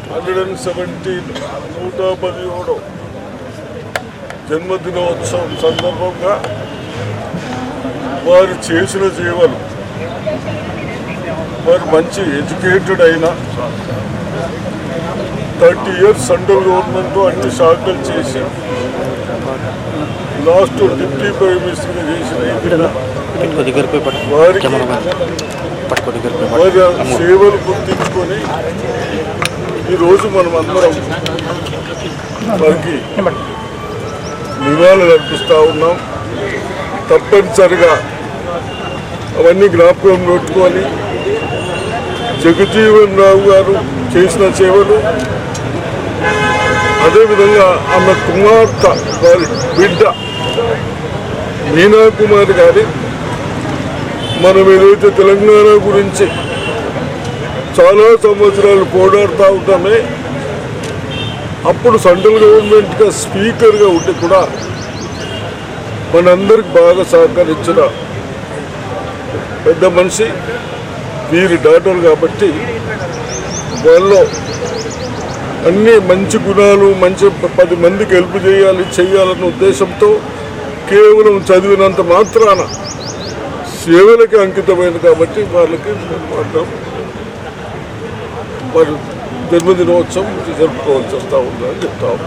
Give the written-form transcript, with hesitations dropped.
117వ జన్మదినోత్సవం సందర్భంగా వారు చేసిన సేవలు, వారు మంచి ఎడ్యుకేటెడ్ అయిన 30 years సెంట్రల్ గవర్నమెంట్తో అన్ని శాఖలు చేసి లాస్ట్ డిప్యూటీ ప్రైమ్ మినిస్టర్గా చేసిన వారి సేవలు గుర్తించుకొని ఈరోజు మనం అందరం వారికి నివాళులు అర్పిస్తూ ఉన్నాం. తప్పనిసరిగా అవన్నీ జ్ఞాపకం పెట్టుకొని జగజీవన్ రావు గారు చేసిన సేవలు, అదేవిధంగా ఆమె కుమార్తె వారి బిడ్డ మీనా కుమార్ గారి, మనం ఏదైతే తెలంగాణ గురించి చాలా సంవత్సరాలు పోరాడుతూ ఉంటామే, అప్పుడు సెంట్రల్ గవర్నమెంట్గా స్పీకర్గా ఉండి కూడా మనందరికి బాగా సహకరించిన పెద్ద మనిషి వీరి డాక్టర్ కాబట్టి వాళ్ళలో అన్ని మంచి గుణాలు, మంచి 10 మందికి హెల్ప్ చేయాలన్న ఉద్దేశంతో కేవలం చదివినంత మాత్రాన సేవలకి అంకితమైంది కాబట్టి వాళ్ళకి వారి జన్మదినోత్సవం జరుపుకోవాల్సి వస్తూ ఉందని చెప్తా ఉన్నాం.